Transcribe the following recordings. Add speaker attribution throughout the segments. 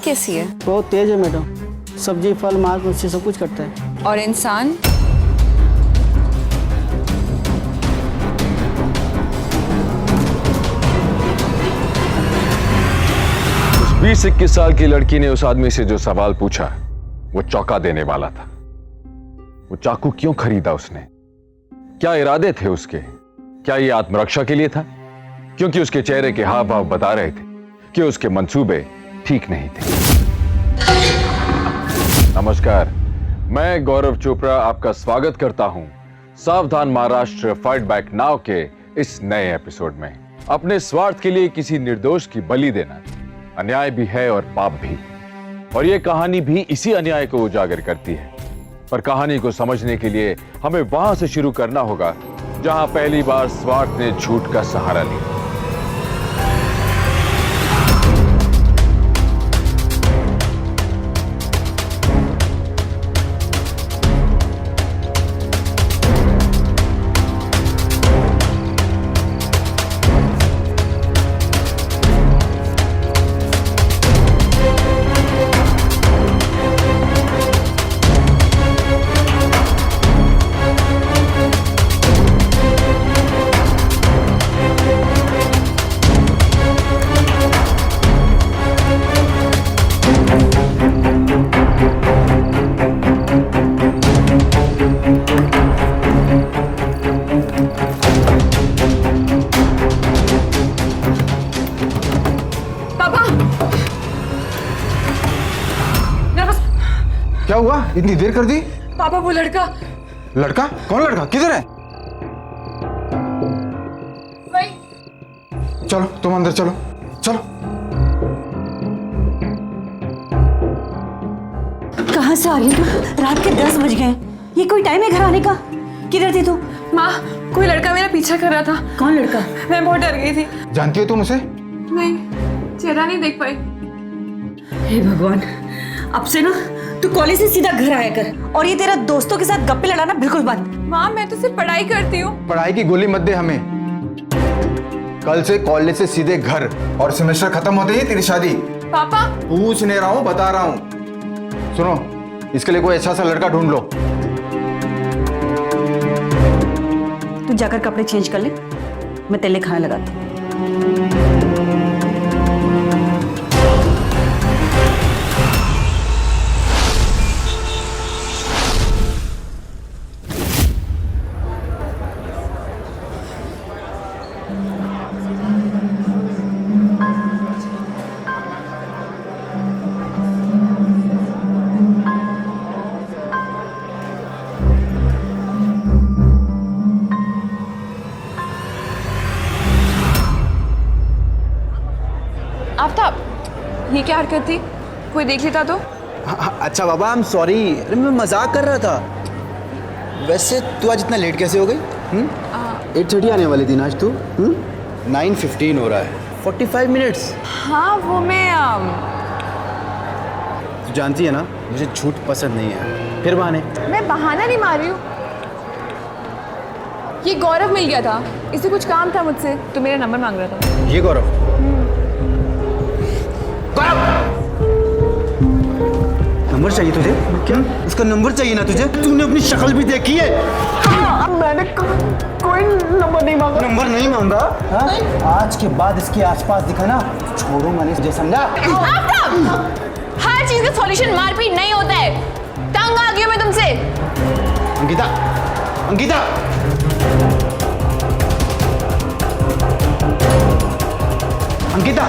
Speaker 1: कैसी है?
Speaker 2: बहुत तेज है मैडम, सब्जी फल मांस मच्छी सब कुछ करता है।
Speaker 1: और इंसान?
Speaker 3: 20-21 साल की लड़की ने उस आदमी से जो सवाल पूछा वो चौंका देने वाला था। वो चाकू क्यों खरीदा उसने? क्या इरादे थे उसके? क्या ये आत्मरक्षा के लिए था? क्योंकि उसके चेहरे के हाव भाव बता रहे थे कि उसके मंसूबे ठीक नहीं थे। नमस्कार, मैं गौरव चोपड़ा आपका स्वागत करता हूं सावधान महाराष्ट्र फाइट बैक नाउ के इस नए एपिसोड में। अपने स्वार्थ के लिए किसी निर्दोष की बलि देना अन्याय भी है और पाप भी, और यह कहानी भी इसी अन्याय को उजागर करती है। पर कहानी को समझने के लिए हमें वहां से शुरू करना होगा जहां पहली बार स्वार्थ ने झूठ का सहारा लिया।
Speaker 4: क्या हुआ? इतनी देर कर दी?
Speaker 1: पापा वो लड़का।
Speaker 4: लड़का? कौन लड़का? किधर है?
Speaker 1: वही।
Speaker 4: चलो तुम अंदर चलो, चलो।
Speaker 5: कहाँ से आ रही है तू? रात के 10 बज गए। ये कोई टाइम है घर आने का? किधर थी तू?
Speaker 1: माँ, कोई लड़का मेरा पीछा कर रहा था।
Speaker 5: कौन लड़का?
Speaker 1: मैं बहुत डर गई थी।
Speaker 4: जानती हो तुम उसे?
Speaker 1: नहीं, चेहरा नहीं देख पाई।
Speaker 5: हे भगवान, अब से ना तू कॉलेज से सीधा घर आया कर, और ये तेरा दोस्तों के साथ गप्पे लड़ाना बिल्कुल बंद।
Speaker 1: माँ, मैं तो सिर्फ पढ़ाई करती हूँ।
Speaker 4: पढ़ाई की गोली मत दे हमें। कल से कॉलेज से सीधे घर, और सेमेस्टर खत्म होते ही तेरी शादी।
Speaker 1: पापा,
Speaker 4: पूछ नहीं रहा हूँ, बता रहा हूँ। सुनो, इसके लिए कोई अच्छा सा लड़का ढूंढ लो।
Speaker 5: तू जाकर कपड़े चेंज कर ले, मैं तेरे लिए खाना लगाती हूँ।
Speaker 1: आफ्ताब, ये क्या हरकत थी? कोई देख लेता तो?
Speaker 6: अच्छा बाबा, आई एम सॉरी। अरे मैं मजाक कर रहा था। वैसे तू आज इतना लेट कैसे हो गई?
Speaker 2: 8:30 आने वाली थी ना आज तू?
Speaker 6: 9:15 हो रहा है। 45 मिनट्स।
Speaker 1: हाँ, वो मैं
Speaker 6: तू जानती है ना, मुझे झूठ पसंद नहीं है। फिर बहाने।
Speaker 1: मैं बहाना नहीं मार रही हूँ। ये गौरव मिल गया था, इसे कुछ काम था मुझसे, तो मेरा नंबर मांग रहा था।
Speaker 6: ये गौरव? नंबर चाहिए तुझे? क्या? उसका नंबर चाहिए ना तुझे? तूने अपनी शक्ल भी देखी है?
Speaker 2: मैंने कोई नंबर नहीं मांगा।
Speaker 6: नंबर नहीं मांगा?
Speaker 2: आज के बाद इसके आसपास दिखा ना, छोड़ूंगा नहीं तुझे, समझा?
Speaker 1: हर चीज का सॉल्यूशन मारपीट नहीं होता है। तंग आ गई हूं मैं तुमसे।
Speaker 6: अंकिता, अंकिता, अंकिता,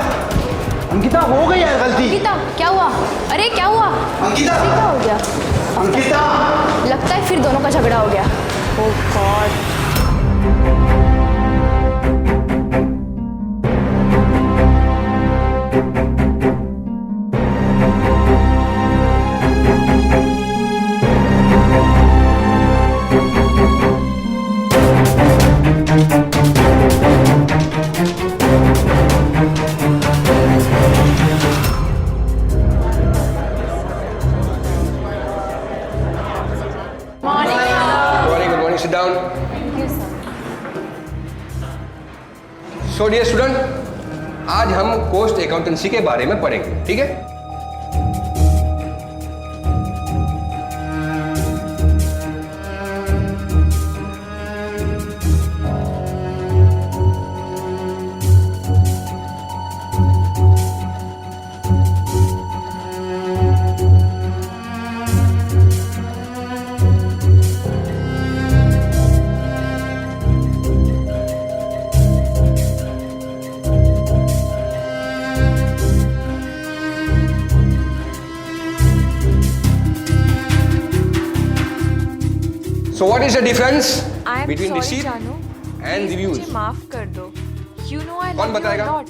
Speaker 6: अंकिता, हो गई है गलती।
Speaker 1: अंकिता, क्या हुआ? अरे क्या हुआ?
Speaker 6: अंकिता,
Speaker 1: क्या हो गया?
Speaker 6: अंकिता,
Speaker 1: लगता है फिर दोनों का झगड़ा हो गया। ओह God.
Speaker 7: Sit down. So dear student, आज हम कॉस्ट अकाउंटेंसी के बारे में पढ़ेंगे, ठीक है? So what is the difference
Speaker 1: I am
Speaker 7: between
Speaker 1: sorry
Speaker 7: receipt
Speaker 1: जानू,
Speaker 7: and
Speaker 1: Please
Speaker 7: reviews?
Speaker 1: मुझे माफ कर दो। You know I
Speaker 7: कौन
Speaker 1: love you a
Speaker 7: बताएगा?
Speaker 1: lot.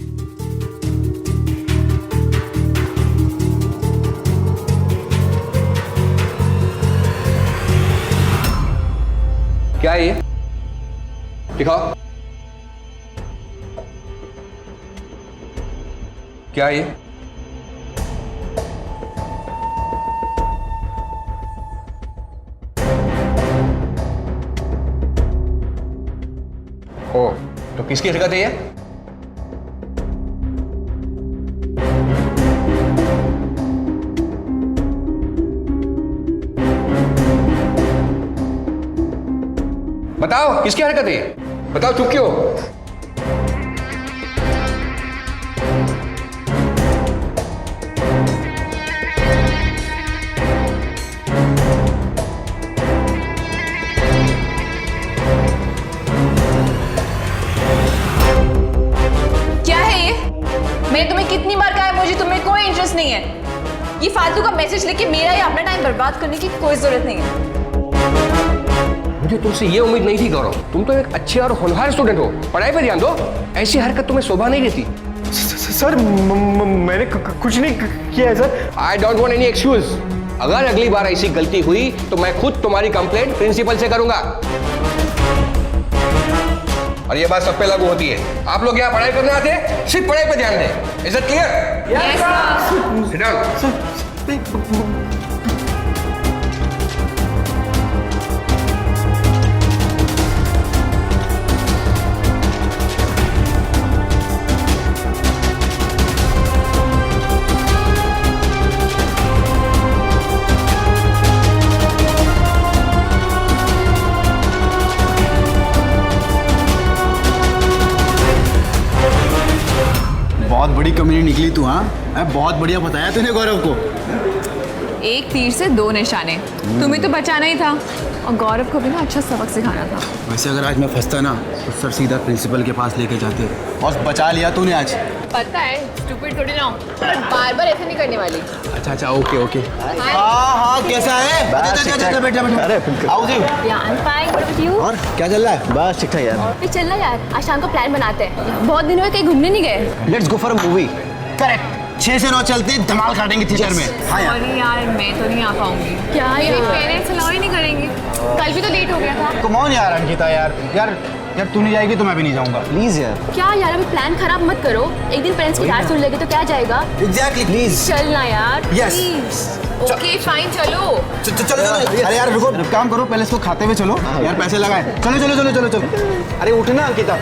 Speaker 7: क्या है ये? दिखाओ। क्या है ये? ओ, तो किसकी हरकत है ये? बताओ किसकी हरकत है ये? बताओ चुप क्यों?
Speaker 1: क्या है ये? मैंने तुम्हें कितनी बार कहा है मुझे तुम्हें कोई इंटरेस्ट नहीं है। ये फालतू का मैसेज लेके मेरा या अपना टाइम बर्बाद करने की कोई जरूरत नहीं है।
Speaker 7: मुझे तुमसे ये उम्मीद नहीं थी गौरव। तुम तो एक अच्छे और होनहार स्टूडेंट हो, पढ़ाई पे ध्यान दो। ऐसी हरकत तुम्हें शोभा नहीं देती।
Speaker 6: सर मैंने कुछ नहीं किया है sir.
Speaker 7: I don't want any excuse. अगर अगली बार ऐसी गलती हुई तो मैं खुद तुम्हारी कंप्लेंट प्रिंसिपल से करूंगा। और ये बात सब पे लागू होती है। आप लोग यहाँ पढ़ाई करने आते हैं, सिर्फ पढ़ाई पे ध्यान दें। Is it clear?
Speaker 1: Yes, sir.
Speaker 7: Sit down.
Speaker 6: बहुत बड़ी कमीनी निकली तू। हाँ बहुत बढ़िया बताया तूने गौरव को।
Speaker 1: एक तीर से दो निशाने। तुम्हें तो बचाना ही था और गौरव को भी ना अच्छा सबक सिखाना था।
Speaker 6: वैसे अगर आज मैं फंसता ना तो सर सीधा प्रिंसिपल के पास लेके जाते और बचा लिया तूने आज।
Speaker 1: पता है स्टूपिड थोड़ी ना हूं, पर बार-बार ऐसे नहीं करने वाली।
Speaker 6: अच्छा ओके ओके। हाँ कैसा है? बैठा अरे आओ जी।
Speaker 8: Yeah, I'm fine. What about you?
Speaker 6: और क्या चल रहा है? बस ठीक ठाक यार।
Speaker 8: फिर चलना यार, आज शाम को प्लान बनाते हैं। बहुत दिन हुए कहीं घूमने नहीं गए।
Speaker 6: Let's go for a movie. Correct. 6 से 9 चलते हैं, धमाल काटेंगे थिएटर में। हाँ यार।
Speaker 1: सॉरी यार, मैं तो नहीं आ पाऊंगी।
Speaker 8: क्या
Speaker 1: मेरे
Speaker 8: यार?
Speaker 1: पेरेंट्स अलाउ ही नहीं करेंगे। कल भी तो लेट हो गया था।
Speaker 6: कम ऑन यार अंकिता यार जब तू नहीं जाएगी तो मैं भी नहीं जाऊंगा। प्लीज यार।
Speaker 8: क्या यार, अभी प्लान खराब मत करो। एक दिन पेरेंट्स की डांट सुन लेगे तो क्या जाएगा?
Speaker 6: Exactly please.
Speaker 8: चलना यार।
Speaker 6: Yes.
Speaker 8: Please.
Speaker 1: ओके फाइन, चलो।
Speaker 6: चलो अरे यार रुको, एक काम करो, पहले इसको खाते हुए चलो यार, पैसे लगाए। चलो अरे उठना अंकिता।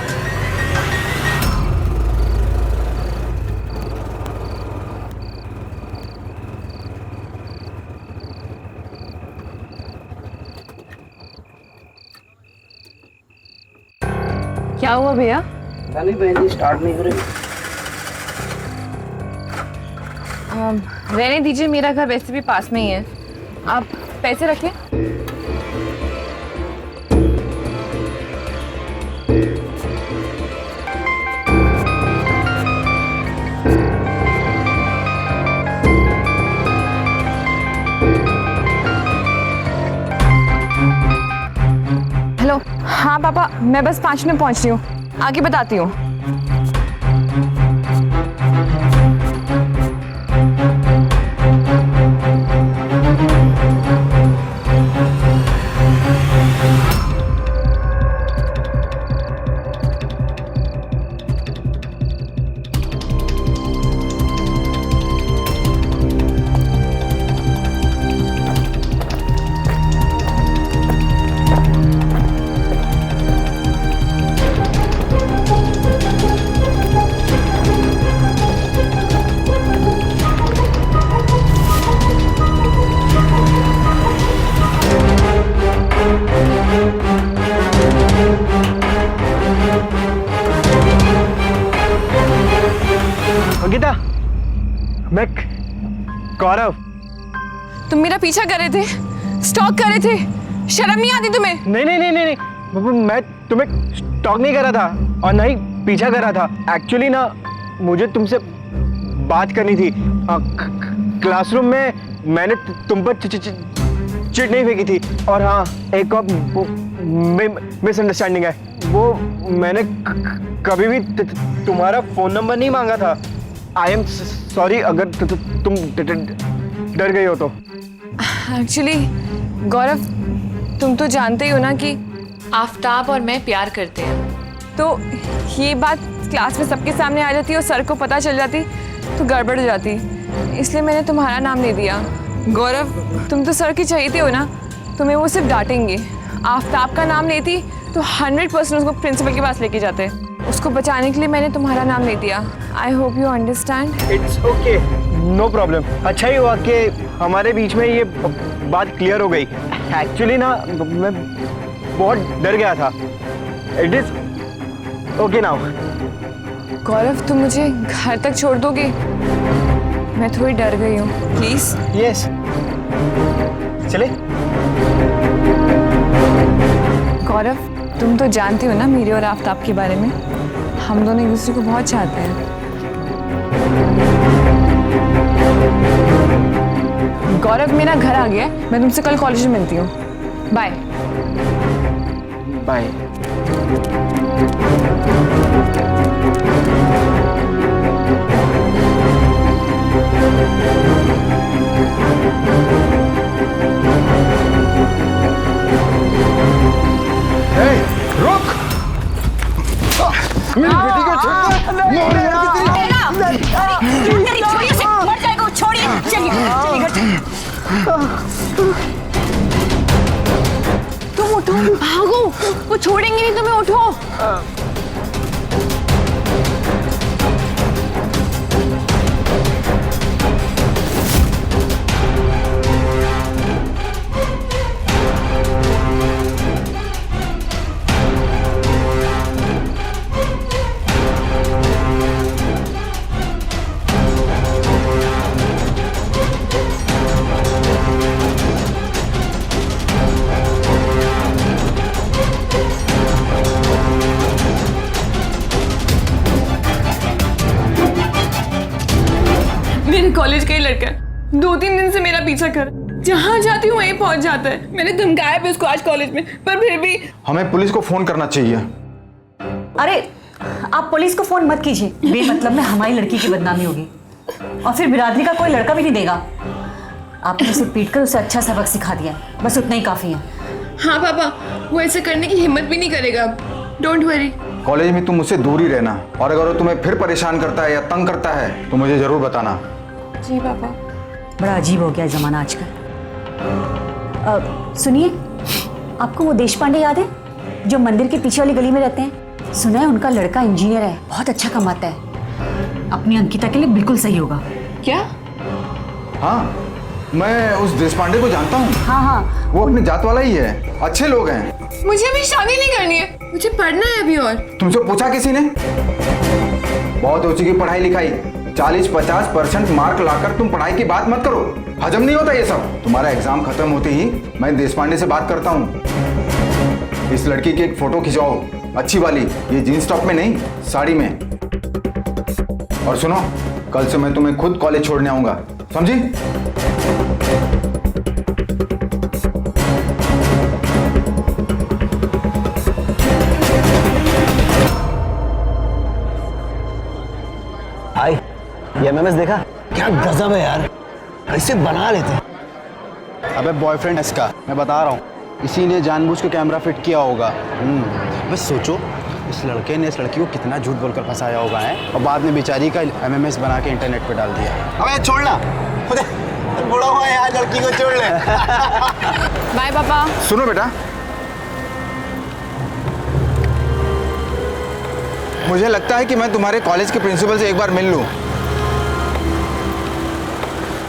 Speaker 1: क्या हुआ भैया?
Speaker 2: स्टार्ट नहीं हो रही।
Speaker 1: रहने दीजिए, मेरा घर वैसे भी पास में ही है। आप पैसे रखें। हेलो, हाँ पापा, मैं बस 5 मिनट पहुंच रही हूँ, आगे बताती हूँ।
Speaker 6: अंकिता, मैं गौरव।
Speaker 1: तुम मेरा पीछा कर रहे थे, स्टॉक कर रहे थे, शर्म नहीं आती तुम्हें?
Speaker 6: नहीं, मैं तुम्हें स्टॉक नहीं कर रहा था और नहीं पीछा कर रहा था। एक्चुअली ना मुझे तुमसे बात करनी थी। क्लासरूम में मैंने तुम पर चिट नहीं फेंकी थी। और हाँ, एक और मिसअंडरस्टैंडिंग है, वो मैंने कभी भी तुम्हारा फ़ोन नंबर नहीं मांगा था। आई एम सॉरी अगर तुम डर गई हो तो।
Speaker 1: एक्चुअली गौरव, तुम तो जानते ही हो ना कि आफताब और मैं प्यार करते हैं, तो ये बात क्लास में सबके सामने आ जाती और सर को पता चल जाती तो गड़बड़ हो जाती, इसलिए मैंने तुम्हारा नाम नहीं दिया। गौरव, तुम तो सर की चाहते हो ना, तुम्हें वो सिर्फ डांटेंगे। आफताब का नाम लेती तो 100% उसको प्रिंसिपल के पास लेके जाते। उसको बचाने के लिए मैंने तुम्हारा नाम नहीं दिया। I hope you understand.
Speaker 6: It's okay, no problem. अच्छा ही हुआ कि हमारे बीच में ये बात क्लियर हो गई। एक्चुअली ना मैं बहुत डर गया था। It is okay now.
Speaker 1: Gaurav, तुम मुझे घर तक छोड़ दोगे? मैं थोड़ी डर गई हूँ, प्लीज।
Speaker 6: यस, चले।
Speaker 1: गौरव, तुम तो जानते हो ना मेरे और आफताब के बारे में, हम दोनों एक दूसरे को बहुत चाहते हैं। गौरव, मेरा घर आ गया है, मैं तुमसे कल कॉलेज में मिलती हूँ। Bye
Speaker 6: bye.
Speaker 4: रुक! मेरी बेटी को
Speaker 8: तुम उठो, भागो, वो छोड़ेंगे नहीं तुम्हें, उठो।
Speaker 1: मेरे कॉलेज का ही लड़का है, 2-3 दिन से मेरा पीछा कर, जहाँ जाती हूँ वहीं पहुँच जाता है। मैंने धमकाया भी उसको आज कॉलेज में, पर फिर भी।
Speaker 4: हमें पुलिस को फोन करना चाहिए।
Speaker 5: अरे आप पुलिस को फोन मत कीजिए, बेमतलब में हमारी लड़की की बदनामी होगी और फिर बिरादरी का कोई लड़का भी नहीं देगा। आपने उसे पीटकर उसे अच्छा सबक सिखा दिया, बस उतना ही काफी है।
Speaker 1: हाँ पापा, वो ऐसा करने की हिम्मत भी नहीं करेगा। Don't worry.
Speaker 4: कॉलेज में तुम मुझसे दूर ही रहना, और अगर वो तुम्हें फिर परेशान करता है या तंग करता है तो मुझे जरूर बताना।
Speaker 1: जी पापा।
Speaker 5: बड़ा अजीब हो गया जमाना आजकल। सुनिए, आपको वो देश पांडे याद है जो मंदिर के पीछे वाली गली में रहते हैं? सुना है उनका लड़का इंजीनियर है, बहुत अच्छा कमाता है। अपनी अंकिता के लिए बिल्कुल सही होगा।
Speaker 1: क्या?
Speaker 4: हाँ, मैं उस देशपांडे को जानता हूँ।
Speaker 5: हाँ हाँ,
Speaker 4: वो अपनी जात वाला ही है, अच्छे लोग हैं।
Speaker 1: मुझे अभी शादी नहीं करनी है, मुझे पढ़ना है अभी। और
Speaker 4: तुमसे पूछा किसी ने? बहुत हो चुकी पढ़ाई लिखाई, 40-50% मार्क लाकर तुम पढ़ाई की बात मत करो, हजम नहीं होता ये सब। तुम्हारा एग्जाम खत्म होते ही मैं देशपांडे से बात करता हूँ। इस लड़की की एक फोटो खिंचवाओ, अच्छी वाली, ये जीन्स टॉप में नहीं, साड़ी में। और सुनो, कल से मैं तुम्हें खुद कॉलेज छोड़ने आऊंगा, समझी?
Speaker 2: भाई, ये एमएमएस देखा? क्या गजब है यार, ऐसे बना लेते हैं।
Speaker 6: अबे बॉयफ्रेंड इसका, मैं बता रहा हूँ, इसी ने जानबूझ के कैमरा फिट किया होगा। बस सोचो, इस लड़के ने इस लड़की को कितना झूठ बोलकर फंसाया होगा है, और बाद में बेचारी का एमएमएस बना के इंटरनेट पे डाल दिया। अबे छोड़ना, बुरा हुआ यार, लड़की को छोड़ ले।
Speaker 1: बाय पापा।
Speaker 4: सुनो बेटा, मुझे लगता है कि मैं तुम्हारे कॉलेज के प्रिंसिपल से एक बार मिल लूं।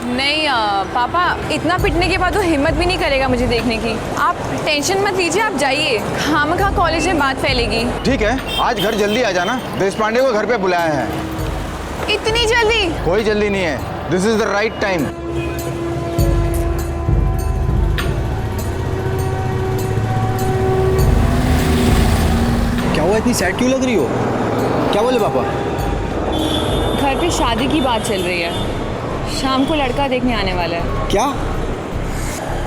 Speaker 1: नहीं पापा, इतना पिटने के बाद वो हिम्मत भी नहीं करेगा मुझे देखने की। आप टेंशन मत लीजिए, आप जाइए, खामखा कॉलेज में बात फैलेगी।
Speaker 4: ठीक है, आज घर जल्दी आ जाना, देशपांडे को घर पे बुलाया है।
Speaker 1: इतनी जल्दी?
Speaker 4: कोई जल्दी नहीं है, this is the right time.
Speaker 6: क्या हुआ, इतनी सैड क्यों लग रही हो? क्या बोले पापा?
Speaker 1: घर पे शादी की बात चल रही है, शाम को लड़का देखने आने वाला है।
Speaker 6: क्या?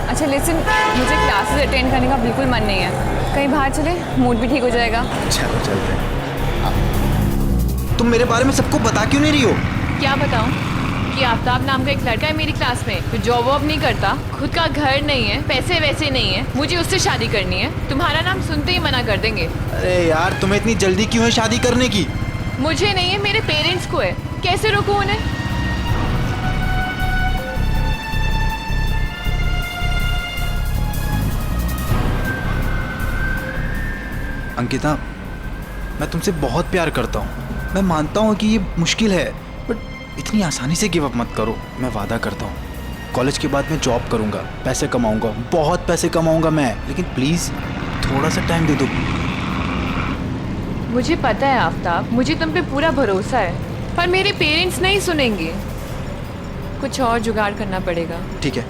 Speaker 1: अच्छा लिसन, मुझे क्लासेस अटेंड करने का बिल्कुल मन नहीं है। कहीं बाहर चले, मूड भी ठीक हो जाएगा।
Speaker 6: चलो चलते हैं। तुम मेरे बारे में सबको बता क्यों नहीं रही हो?
Speaker 1: क्या बताऊं कि आफ्ताब नाम का एक लड़का है मेरी क्लास में, जो जॉब वॉब नहीं करता, खुद का घर नहीं है, पैसे वैसे नहीं है, मुझे उससे शादी करनी है। तुम्हारा नाम सुनते ही मना कर देंगे।
Speaker 6: अरे यार, तुम्हें इतनी जल्दी क्यों है शादी करने की?
Speaker 1: मुझे नहीं है, मेरे पेरेंट्स को है। कैसे रोकूं उन्हें?
Speaker 6: अंकिता, मैं तुमसे बहुत प्यार करता हूँ। मैं मानता हूँ कि ये मुश्किल है, बट इतनी आसानी से गिव अप मत करो। मैं वादा करता हूँ, कॉलेज के बाद मैं जॉब करूँगा, पैसे कमाऊँगा, बहुत पैसे कमाऊँगा मैं, लेकिन प्लीज़ थोड़ा सा टाइम दे दो।
Speaker 1: मुझे पता है आफ्ताब, मुझे तुम पे पूरा भरोसा है, पर मेरे पेरेंट्स नहीं सुनेंगे। कुछ और जुगाड़ करना पड़ेगा।
Speaker 6: ठीक है,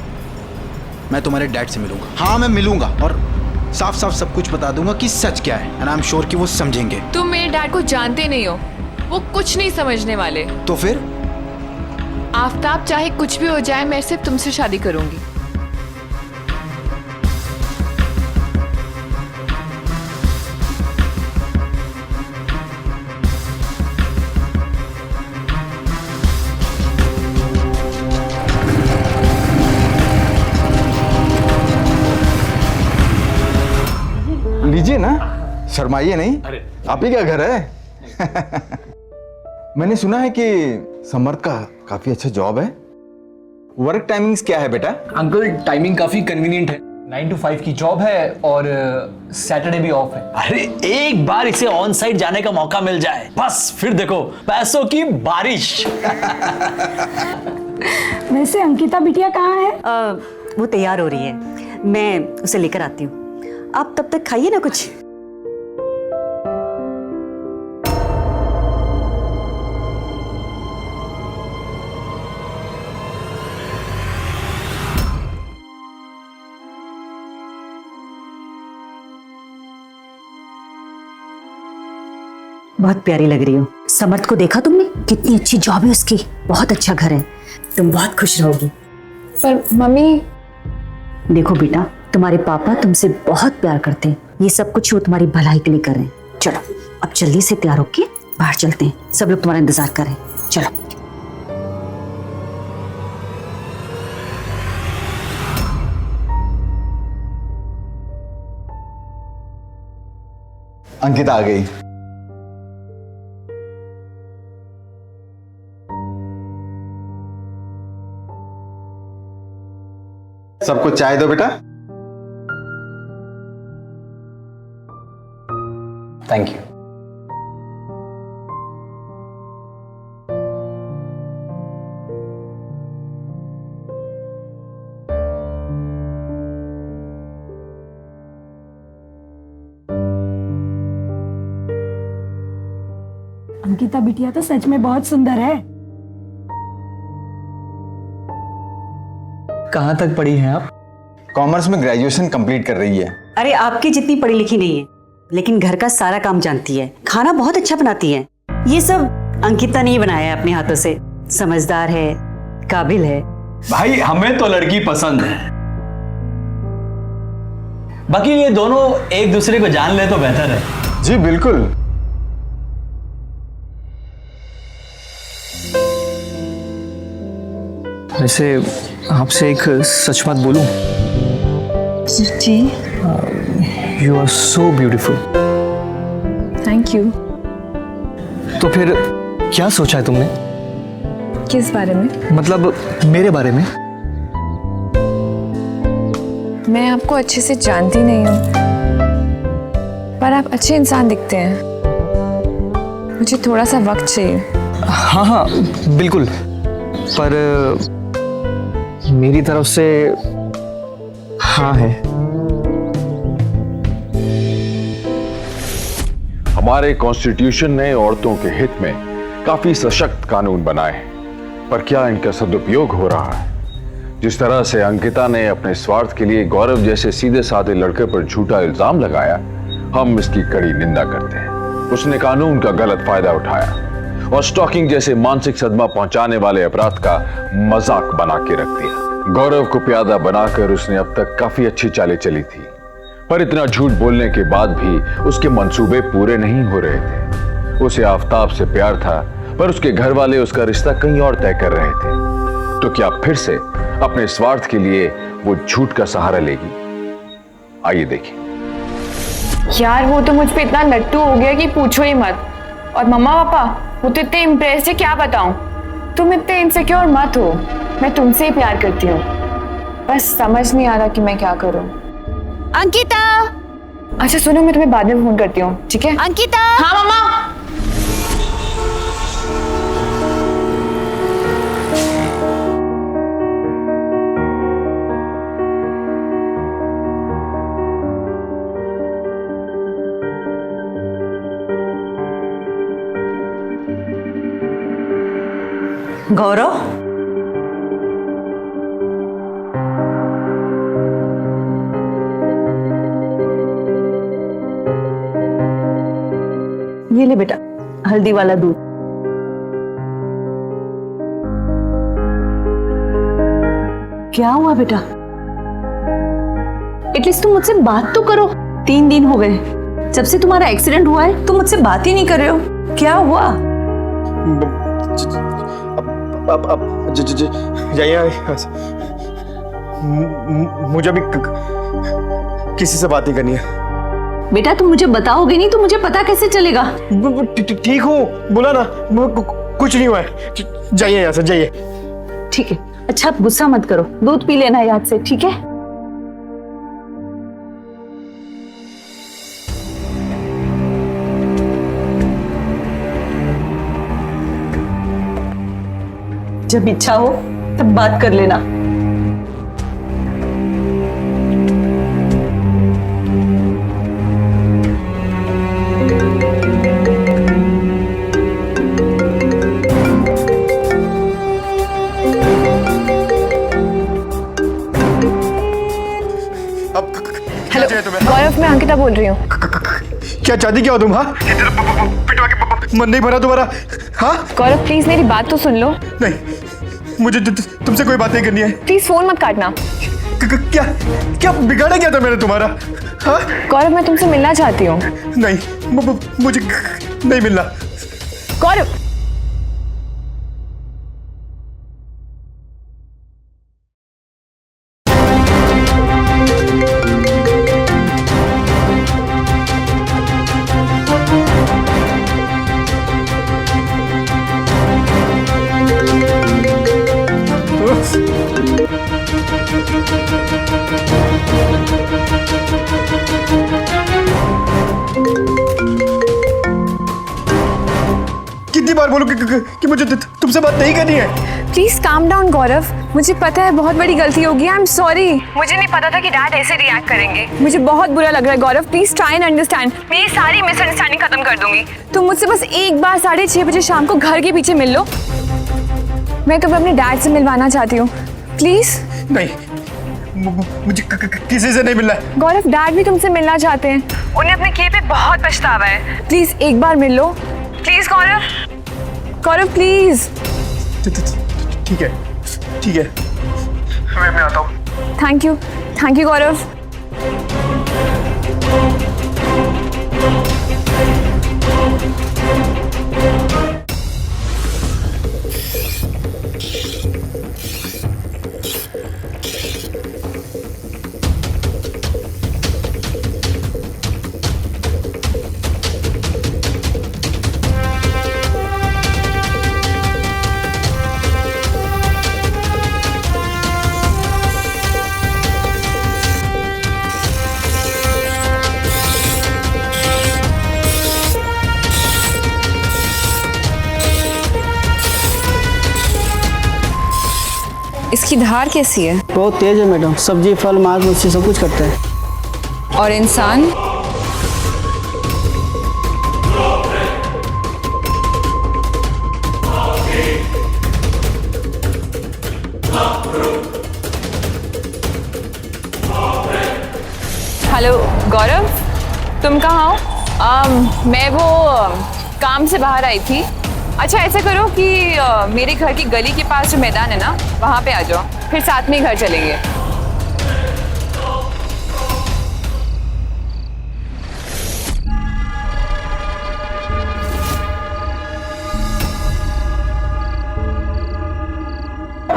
Speaker 6: मैं तुम्हारे डैड से मिलूंगा। हाँ, मैं मिलूंगा और साफ साफ सब कुछ बता दूंगा कि सच क्या है, एंड आई एम श्योर कि वो समझेंगे।
Speaker 1: तुम मेरे डैड को जानते नहीं हो, वो कुछ नहीं समझने वाले।
Speaker 6: तो फिर?
Speaker 1: आफ्ताब, चाहे कुछ भी हो जाए, मैं सिर्फ तुमसे शादी करूंगी।
Speaker 4: लीजिए ना, शर्माइए नहीं। आप ही का घर है। मैंने सुना है कि समर्थ का काफी अच्छा जॉब है। वर्क टाइमिंग्स क्या है बेटा?
Speaker 9: अंकल, टाइमिंग काफी कन्वीनियंट है। 9 to 5 की जॉब है और सैटरडे भी ऑफ है।
Speaker 10: अरे एक बार इसे ऑन साइट जाने का मौका मिल जाए, बस फिर देखो पैसों की बारिश।
Speaker 11: वैसे अंकिता बिटिया कहाँ है?
Speaker 5: वो तैयार हो रही है, मैं उसे लेकर आती हूँ। आप तब तक खाइए ना कुछ। बहुत प्यारी लग रही हो। समर्थ को देखा तुमने? कितनी अच्छी जॉब है उसकी, बहुत अच्छा घर है, तुम बहुत खुश रहोगी।
Speaker 1: पर मम्मी,
Speaker 5: देखो बेटा, तुम्हारे पापा तुमसे बहुत प्यार करते हैं, ये सब कुछ वो तुम्हारी भलाई के लिए कर रहे हैं। चलो अब जल्दी से तैयार होके बाहर चलते हैं, सब लोग तुम्हारा इंतजार कर रहे हैं। चलो।
Speaker 4: अंकिता आ गई। सबको चाय दो बेटा।
Speaker 10: Thank you.
Speaker 11: अंकिता बिटिया तो सच में बहुत सुंदर है।
Speaker 10: कहाँ तक पढ़ी हैं आप?
Speaker 4: कॉमर्स में ग्रेजुएशन कंप्लीट कर रही है।
Speaker 5: अरे आपकी जितनी पढ़ी लिखी नहीं है, लेकिन घर का सारा काम जानती है, खाना बहुत अच्छा बनाती है। ये सब अंकिता ने ही बनाया है अपने हाथों से। समझदार है, काबिल है।
Speaker 10: भाई हमें तो लड़की पसंद है, बाकी ये दोनों एक दूसरे को जान ले तो बेहतर है।
Speaker 4: जी बिल्कुल।
Speaker 9: वैसे आपसे एक सच बात बोलूं?
Speaker 1: जी।
Speaker 9: You are so beautiful.
Speaker 1: Thank you.
Speaker 9: तो फिर क्या सोचा है तुमने?
Speaker 1: किस बारे में?
Speaker 9: मतलब मेरे बारे में।
Speaker 1: मैं आपको अच्छे से जानती नहीं हूँ, पर आप अच्छे इंसान दिखते हैं। मुझे थोड़ा सा वक्त चाहिए।
Speaker 9: हाँ हाँ बिल्कुल, पर मेरी तरफ से हाँ है।
Speaker 3: हमारे कॉन्स्टिट्यूशन ने औरतों के हित में काफी सशक्त कानून बनाए हैं, पर क्या इनका सदुपयोग हो रहा है? जिस तरह से अंकिता ने अपने स्वार्थ के लिए गौरव जैसे सीधे साधे लड़के पर झूठा इल्जाम लगाया, हम इसकी कड़ी निंदा करते हैं। उसने कानून का गलत फायदा उठाया और स्टॉकिंग जैसे मानसिक सदमा पहुंचाने वाले अपराध का मजाक बना के रख दिया। गौरव को प्यादा बनाकर उसने अब तक काफी अच्छी चालें चली थी, पर इतना झूठ बोलने के बाद भी उसके मंसूबे पूरे नहीं हो रहे थे। उसे आफताब से प्यार था, पर उसके घर वाले उसका रिश्ता कहीं और तय कर रहे थे। तो क्या फिर से अपने स्वार्थ के लिए वो झूठ का सहारा लेगी? आइए देखिए।
Speaker 1: यार वो तो मुझ पे इतना लट्टू हो गया कि पूछो ही मत। और मम्मा पापा वो तो इतने इम्प्रेस है, क्या बताऊं। तुम इतने इनसिक्योर मत हो, मैं तुमसे ही प्यार करती हूँ, बस समझ नहीं आ रहा कि मैं क्या करूँ।
Speaker 8: अंकिता,
Speaker 1: अच्छा सुनो, मैं तुम्हें बाद में फोन करती हूँ, ठीक है?
Speaker 8: अंकिता।
Speaker 1: हाँ मम्मा।
Speaker 5: गौरव, ये ले बेटा हल्दी वाला दूध। क्या हुआ बेटा? एटलीस्ट तुम मुझसे बात तो करो। 3 दिन हो गए जब से तुम्हारा एक्सीडेंट हुआ है, तुम मुझसे बात ही नहीं कर रहे हो। क्या हुआ?
Speaker 6: अब जाइए, मुझे अभी किसी से बात नहीं करनी है।
Speaker 5: बेटा तुम मुझे बताओगे नहीं तो मुझे पता कैसे चलेगा?
Speaker 6: ठीक हूँ, बोला ना, कुछ नहीं हुआ है। जाइए यहाँ से, जाइए।
Speaker 5: ठीक है, अच्छा आप गुस्सा मत करो, दूध पी लेना याद से, ठीक है? जब इच्छा हो तब बात कर लेना।
Speaker 1: हेलो गौरव, मैं अंकिता बोल रही हूँ।
Speaker 6: क्या चाहती क्या हो तुम? हाँ, पिटवा के मन नहीं भरा तुम्हारा? हाँ
Speaker 1: गौरव प्लीज मेरी बात तो सुन लो।
Speaker 6: नहीं, मुझे तुमसे कोई बात नहीं करनी है।
Speaker 1: प्लीज फोन मत काटना।
Speaker 6: क्या क्या बिगाड़ा क्या था मैंने तुम्हारा? हाँ
Speaker 1: गौरव मैं तुमसे मिलना चाहती हूँ।
Speaker 6: नहीं, मुझे नहीं मिलना।
Speaker 1: गौरव
Speaker 6: कितनी बार बोलूं कि मुझे तुमसे बात नहीं करनी है?
Speaker 1: प्लीज काम डाउन गौरव, मुझे पता है बहुत बड़ी गलती होगी, आई एम सॉरी। मुझे नहीं पता था कि डैड ऐसे रिएक्ट करेंगे। मुझे बहुत बुरा लग रहा है गौरव, प्लीज ट्राई एंड अंडरस्टैंड। मैं ये सारी मिसअंडरस्टैंडिंग खत्म कर दूंगी। तुम मुझसे बस एक बार 6:30 बजे शाम को घर के पीछे मिल लो। मैं कभी अपने डैड से मिलवाना चाहती हूँ, प्लीज।
Speaker 6: नहीं, मुझे किसी से नहीं मिलना है।
Speaker 1: गौरव डैड भी तुमसे मिलना चाहते हैं, उन्हें अपने किए पे बहुत पछतावा है। प्लीज एक बार मिल लो, प्लीज गौरव। Gaurav please.
Speaker 6: ठीक है, ठीक है, मैं आता हूँ।
Speaker 1: थैंक यू गौरव। इसकी धार कैसी है?
Speaker 2: बहुत तेज है मैडम, सब्जी फल मांस मच्छी सब कुछ करते हैं।
Speaker 1: और इंसान? हेलो गौरव, तुम कहाँ हो? मैं वो काम से बाहर आई थी, अच्छा ऐसा करो कि मेरे घर की गली के पास जो मैदान है ना वहाँ पे आ जाओ, फिर साथ में ही घर चलेंगे।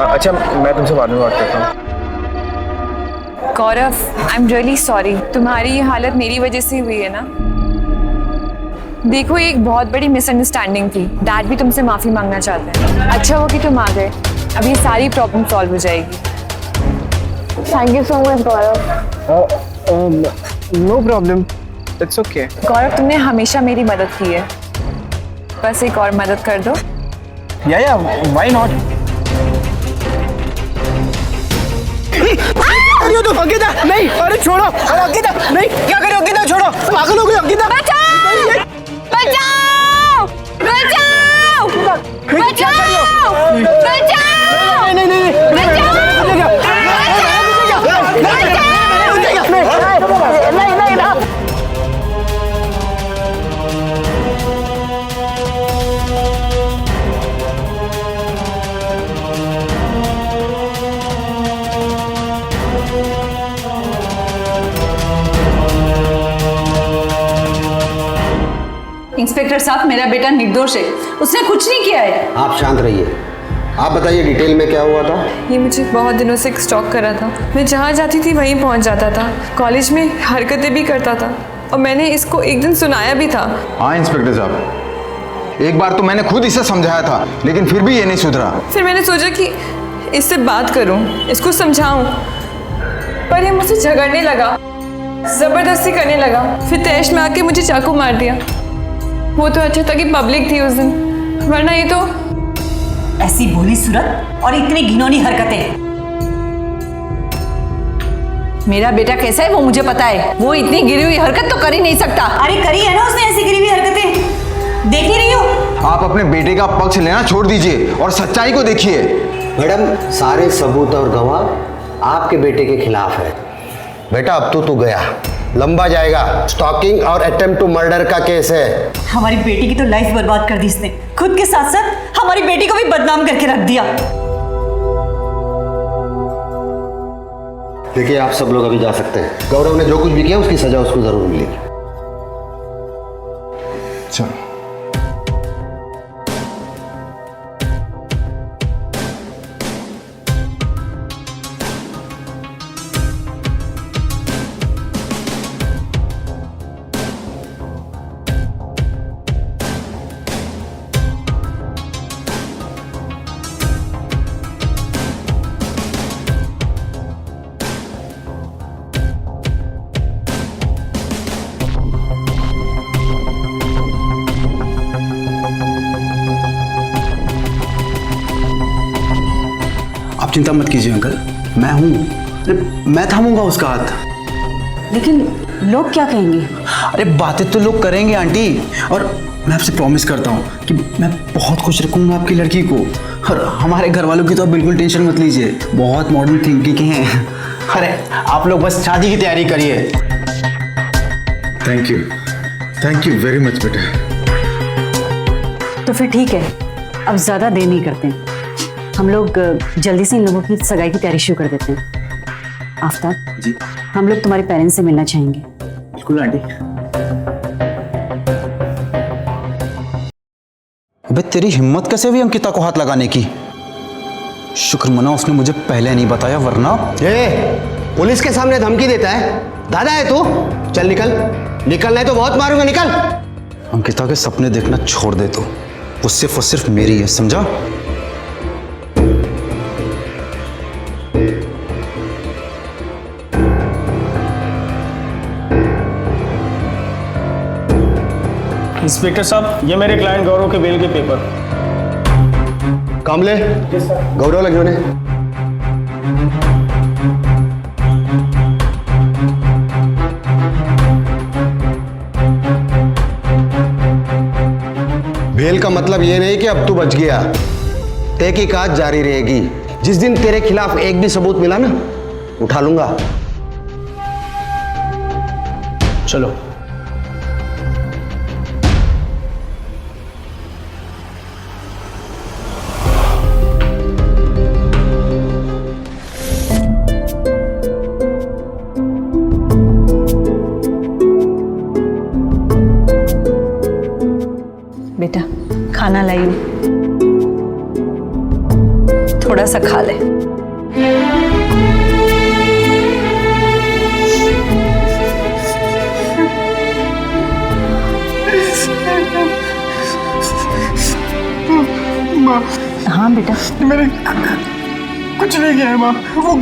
Speaker 4: अच्छा मैं तुमसे बाद में बात करता हूँ।
Speaker 1: गौरव, आई एम रियली सॉरी, तुम्हारी ये हालत मेरी वजह से हुई है ना। देखो ये एक बहुत बड़ी मिसअंडरस्टैंडिंग थी, डैड भी तुमसे माफी मांगना चाहते हैं। अच्छा हो कि तुम आ गए, अब ये सारी प्रॉब्लम सॉल्व हो जाएगी। Thank you so much Gaurav.
Speaker 6: No problem, it's okay.
Speaker 1: Gaurav तुमने हमेशा मेरी मदद की है, बस एक और मदद कर दो।
Speaker 6: या व्हाई नॉट। अरे तो अंकिता नहीं, अरे छोड़ो, अरे अंकिता नहीं, क्या करे अंकिता, छोड़ो, पागल हो गई अंकिता।
Speaker 1: बचाओ बचाओ बचाओ बचाओ बचाओ,
Speaker 6: नहीं नहीं नहीं
Speaker 5: इंस्पेक्टर साहब, मेरा बेटा निर्दोष है, उसने कुछ नहीं किया है।
Speaker 12: आप शांत रहिए। आप बताइए डिटेल में क्या हुआ था।
Speaker 1: ये मुझे बहुत दिनों से स्टॉक कर रहा था। मैं जहाँ जाती थी वहीं पहुँच जाता था, कॉलेज में हरकतें भी करता था और मैंने इसको एक दिन सुनाया भी था।
Speaker 4: हाँ इंस्पेक्टर साहब, एक बार तो मैंने खुद इसे समझाया था लेकिन फिर भी ये नहीं सुधरा।
Speaker 1: फिर मैंने सोचा कि इससे बात करूं, इसको समझाऊं, पर ये मुझसे झगड़ने लगा, जबरदस्ती करने लगा, फिर तैश में आके मुझे चाकू मार दिया। वो तो अच्छा था कि पब्लिक थी उस दिन, वरना ये तो।
Speaker 5: ऐसी भोली सूरत और इतनी घिनौनी हरकतें। मेरा बेटा कैसा है वो मुझे पता है, वो इतनी गिरी हुई हरकत तो कर ही नहीं सकता। अरे करी है ना उसने ऐसी गिरी हुई हरकतें, देख नहीं रही हो?
Speaker 4: आप अपने बेटे का पक्ष लेना छोड़ दीजिए और सच्चाई को देखिए।
Speaker 12: मैडम, सारे सबूत और गवाह आपके बेटे के खिलाफ है। बेटा अब तो तू गया, लंबा जाएगा। स्टॉकिंग और अटेम्प्ट टू मर्डर का केस है।
Speaker 5: हमारी बेटी की तो लाइफ बर्बाद कर दी इसने, खुद के साथ साथ हमारी बेटी को भी बदनाम करके रख दिया।
Speaker 12: देखिए आप सब लोग अभी जा सकते हैं। गौरव ने जो कुछ भी किया उसकी सजा उसको जरूर मिलेगी।
Speaker 4: चलो।
Speaker 6: आप चिंता मत कीजिए अंकल, मैं हूँ। अरे मैं थामूंगा उसका हाथ।
Speaker 5: लेकिन लोग क्या कहेंगे?
Speaker 6: अरे बातें तो लोग करेंगे आंटी, और मैं आपसे प्रॉमिस करता हूँ कि मैं बहुत खुश रखूंगा आपकी लड़की को। और हमारे घर वालों की तो आप बिल्कुल टेंशन मत लीजिए, बहुत मॉडर्न थिंकिंग के हैं। अरे आप लोग बस शादी की तैयारी करिए।
Speaker 4: थैंक यू वेरी मच बेटा।
Speaker 5: तो फिर ठीक है, अब ज्यादा देर नहीं करते हैं, हम लोग जल्दी से इन लोगों की सगाई की तैयारी शुरू कर देते हैं। आफ्ताब
Speaker 6: जी,
Speaker 5: हम लोग तुम्हारे पेरेंट्स से मिलना चाहेंगे।
Speaker 6: बिल्कुल आंटी। अबे तेरी हिम्मत कैसे हुई अंकिता को हाथ लगाने की? शुक्र मना उसने मुझे पहले नहीं बताया, वरना।
Speaker 12: पुलिस के सामने धमकी देता है? दादा है तू? चल निकल, निकलना है तो बहुत मारूंगा, निकल।
Speaker 6: अंकिता के सपने देखना छोड़ दे तो, वो सिर्फ मेरी है, समझा?
Speaker 9: इंस्पेक्टर साहब, ये मेरे क्लाइंट गौरव के बेल के पेपर।
Speaker 12: कामले, गौरव लगे होने। बेल का मतलब ये नहीं कि अब तू बच गया, तहकीकात जारी रहेगी। जिस दिन तेरे खिलाफ एक भी सबूत मिला ना, उठा लूंगा।
Speaker 6: चलो।
Speaker 5: खाना लाई हूँ, थोड़ा सा खा ले।
Speaker 6: माँ,
Speaker 5: हाँ बेटा,
Speaker 6: मैंने कुछ नहीं किया है माँ। वो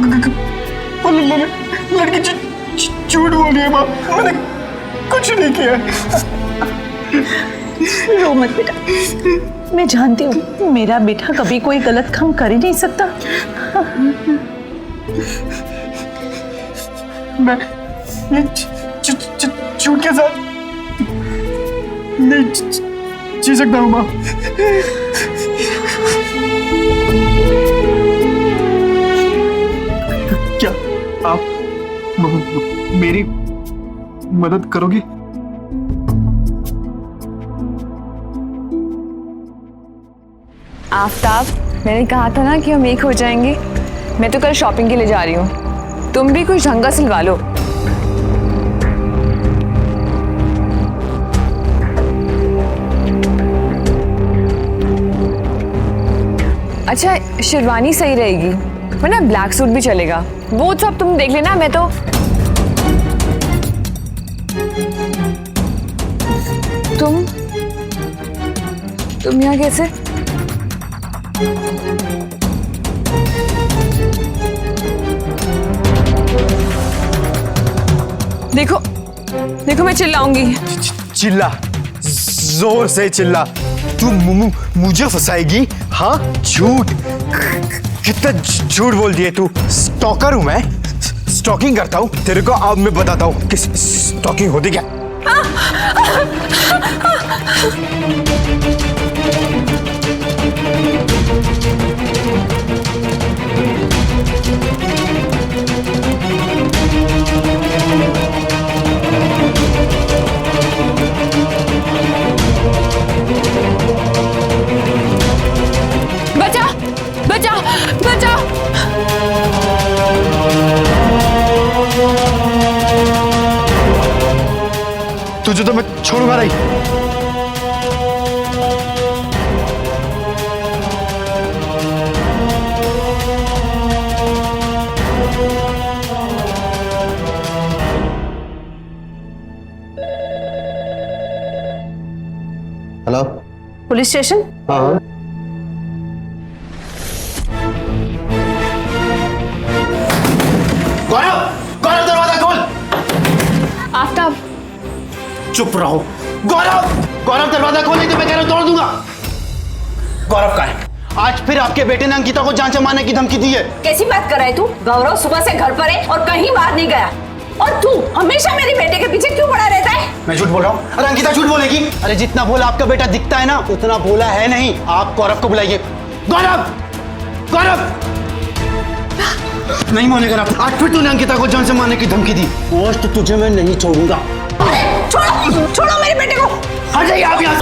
Speaker 6: लड़की झूठ बोल रही है माँ। मैंने कुछ नहीं किया है।
Speaker 5: रो मत बेटा, मैं जानती हूँ मेरा बेटा कभी कोई गलत काम कर ही नहीं सकता।
Speaker 6: मैं ये झूठ के साथ नहीं जी सकता हूँ माँ। क्या आप मेरी मदद करोगी?
Speaker 1: आफ्ताब, मैंने कहा था ना कि हम एक हो जाएंगे। मैं तो कल शॉपिंग के लिए जा रही हूँ, तुम भी कुछ ढंग का सिलवा लो। अच्छा, शेरवानी सही रहेगी, वरना ब्लैक सूट भी चलेगा। वो सब तुम देख लेना, मैं तो तुम यहाँ कैसे? देखो देखो, मैं चिल्लाऊंगी।
Speaker 6: चिल्ला, जोर से चिल्ला। तू मुझे फंसाएगी? हाँ, झूठ। कितना झूठ बोल दिए तू। स्टॉकर हूं मैं, स्टॉकिंग करता हूँ। तेरे को अब मैं बताता हूँ कि स्टॉकिंग होती क्या।
Speaker 1: बचा बचा बचा।
Speaker 6: तुझे तो मैं छोड़ूंगा नहीं।
Speaker 12: Hello,
Speaker 5: police station?
Speaker 12: हाँ,
Speaker 6: गौरव, गौरव दरवाजा खोल।
Speaker 1: आफ्ताब,
Speaker 6: चुप रहो। गौरव, गौरव दरवाजा खोल, नहीं तो मैं कह रहा हूं तोड़ दूंगा। गौरव कहाँ है?
Speaker 2: आज फिर आपके बेटे ने अंकिता को जान से मारने की धमकी दी है।
Speaker 5: कैसी बात कर रहा है तू? गौरव सुबह से घर पर है और कहीं बाहर नहीं गया। और तू हमेशा मेरे बेटे के पीछे क्यों पड़ा रहता है?
Speaker 2: मैं झूठ बोल रहा हूँ? अरे अंकिता झूठ बोलेगी? अरे जितना भोला आपका बेटा दिखता है ना, उतना भोला है नहीं। आप गौरव को बुलाइए। गौरव, गौरव, नहीं मानेगा ना। आज फिर तूने अंकिता को जान से मारने की धमकी दी। आज तो तुझे मैं नहीं छोड़ूंगा।
Speaker 5: छोड़ो, छोड़ो मेरे बेटे को।
Speaker 2: हट जाइए आप यहाँ से।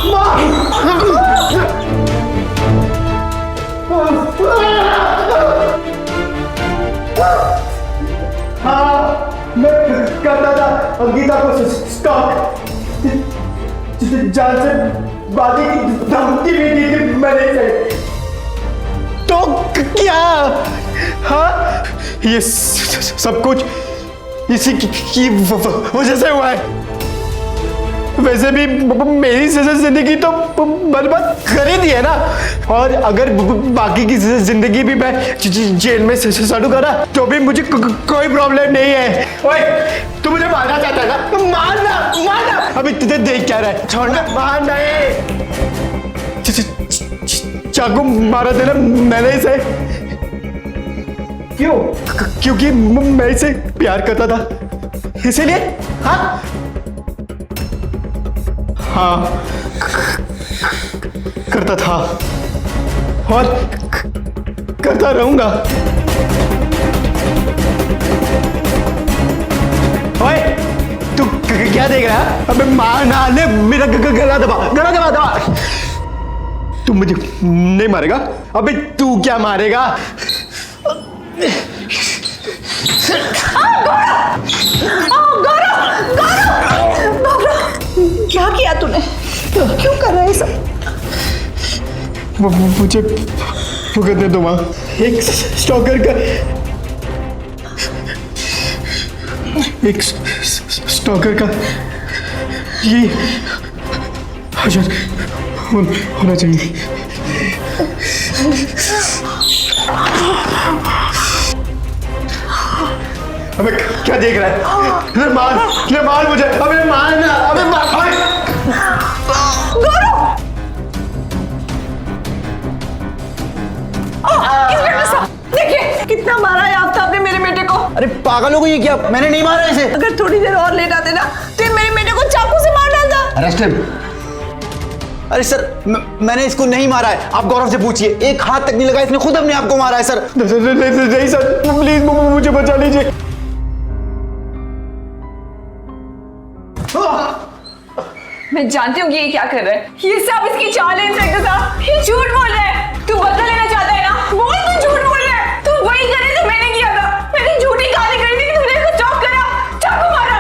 Speaker 2: हाँ, मैं करता था अंकिता को स्टॉक, जान से बादी की धमकी भी दी थी मैंने से। तो क्या? हाँ, ये सब कुछ इसी की वजह से हुआ है। वैसे भी मेरी जिंदगी तो बर्बाद कर ही दी है ना। और अगर बाकी की जिंदगी भी मैं जेल में सड़ूंगा ना, तो भी मुझे कोई प्रॉब्लम नहीं है। ओए, तू मुझे मारना चाहता है ना? मारना, मारना। अभी तुझे देख क्या रहा है? छोड़ना, मारना है। चाकू मारा था ना मैंने इसे। क्यों? क्योंकि मैं इसे प्यार करता था, इसीलिए। हाँ हाँ, करता था और करता रहूंगा। ओए, तू क्या देख रहा है? अबे मार ना ले, मेरा गला दबा, गला दबा, दबा। तू मुझे नहीं मारेगा? अबे तू क्या मारेगा?
Speaker 5: क्या किया तूने? क्यों कर रहा है सब?
Speaker 2: मुझे भुगतने दो माँ। एक स्टॉकर का ये हजर होना चाहिए। अबे क्या देख रहा है? अबे मार मुझे, अबे मारना, अबे मार।
Speaker 5: देखिए कितना मारा है आफ्ताब ने मेरे बेटे को।
Speaker 6: अरे पागल हो गई है क्या? मैंने नहीं मारा इसे।
Speaker 5: अगर थोड़ी देर और लेट आते ना तो मेरे बेटे को चाकू से मार डालता।
Speaker 6: Arrest him. अरे सर मैंने इसको नहीं मारा है, आप गौरव से पूछिए। एक हाथ तक नहीं लगा, इसने खुद अपने आप को मारा है सर।
Speaker 2: नहीं सर, प्लीज मुझे बचा लीजिए।
Speaker 1: मैं जानती हूँ कि ये क्या कर रहा है। ये सब इसकी चाल है इंस्पेक्टर साहब। ये झूठ बोल रहा है। तू बदला लेना चाहता है ना? बोल, तू झूठ बोल रहा है। तू वही करे जो मैंने किया था। मैंने झूठी गाली करी थी कि तूने इसको चौक करा, चाकू मारा।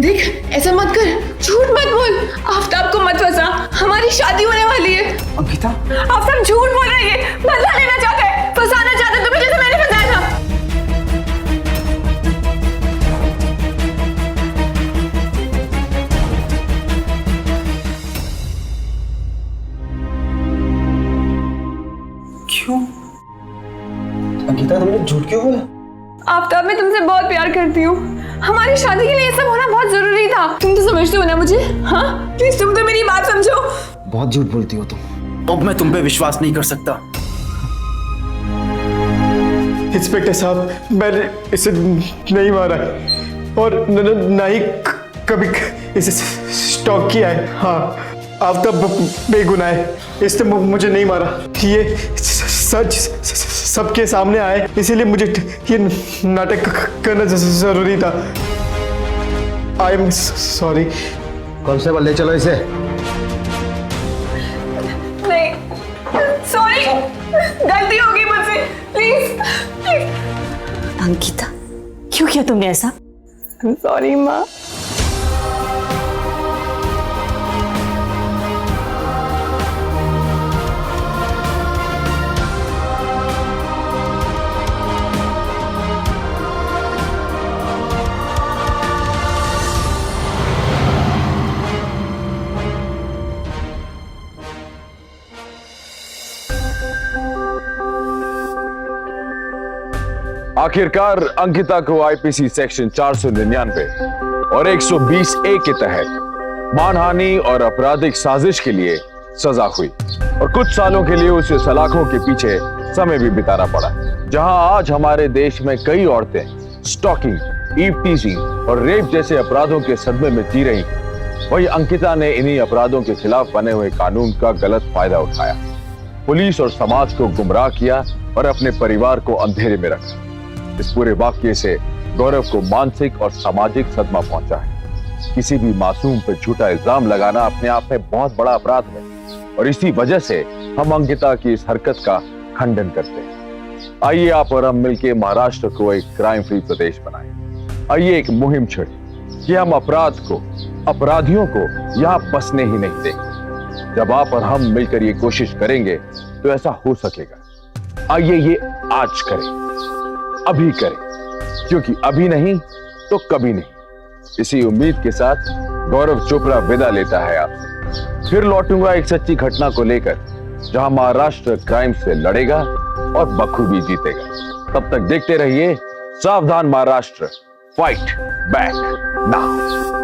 Speaker 1: देख, ऐसा मत कर, झूठ मत बोल। आफ्ताब को मत फंसा, हमारी शादी होने वाली है।
Speaker 6: अंकिता,
Speaker 1: आफ्ताब झूठ बोल रहा है, बदला लेना चाहता है, फंसाना चाहता है तुम्हें, जैसे मैंने फंसाया था।
Speaker 6: क्यों? अंकिता तुमने झूठ क्यों बोला?
Speaker 1: आफ्ताब, मैं तुमसे बहुत प्यार करती हूँ। हमारी शादी के लिए ये सब होना बहुत जरूरी था। तुम तो समझते हो ना मुझे? हाँ, प्लीज तुम तो मेरी बात समझो।
Speaker 6: बहुत झूठ बोलती हो तुम। अब मैं तुम पे विश्वास नहीं कर सकता।
Speaker 2: इंस्पेक्टर साहब, मैंने इसे नहीं मारा है और ना ही कभी इसे स्टॉक किया है। हाँ, आफ्ताब बेगुनाह है, इसने मुझे नहीं मारा। ये सच सबके सामने आए, इसीलिए मुझे ये नाटक करना जरूरी था। I am sorry.
Speaker 12: कांस्टेबल ले चलो इसे।
Speaker 1: नहीं, सॉरी, गलती हो गई मुझसे, प्लीज।
Speaker 5: अंकिता, क्यों किया तुमने ऐसा?
Speaker 1: सॉरी माँ।
Speaker 3: आखिरकार अंकिता को आईपीसी सेक्शन 499 और 120 ए के तहत मानहानि और आपराधिक साजिश के लिए सजा हुई और कुछ सालों के लिए उसे सलाखों के पीछे समय भी बिताना पड़ा। जहां आज हमारे देश में कई औरतें स्टॉकिंग, ईव टीजिंग और रेप जैसे अपराधों के सदमे में जी रही, वही अंकिता ने इन्हीं अपराधों के खिलाफ बने हुए कानून का गलत फायदा उठाया, पुलिस और समाज को गुमराह किया और अपने परिवार को अंधेरे में रखा। इस पूरे वाकये से गौरव को मानसिक और सामाजिक सदमा पहुंचा है। किसी भी मासूम पर झूठा इल्जाम लगाना अपने आप में बहुत बड़ा अपराध है और इसी वजह से हम अंकिता की इस हरकत का खंडन करते हैं। आइए आप और हम मिलकर महाराष्ट्र को एक क्राइम फ्री प्रदेश बनाएं। आइए एक मुहिम छेड़ें कि हम अपराध को, अपराधियों को यहाँ बसने ही नहीं देंगे। जब आप और हम मिलकर ये कोशिश करेंगे तो ऐसा हो सकेगा। आइए ये आज करें, अभी करें, क्योंकि अभी नहीं तो कभी नहीं। इसी उम्मीद के साथ गौरव चोपड़ा विदा लेता है आपसे। फिर लौटूंगा एक सच्ची घटना को लेकर, जहां महाराष्ट्र क्राइम से लड़ेगा और बखूबी जीतेगा। तब तक देखते रहिए सावधान महाराष्ट्र, फाइट बैक नाउ।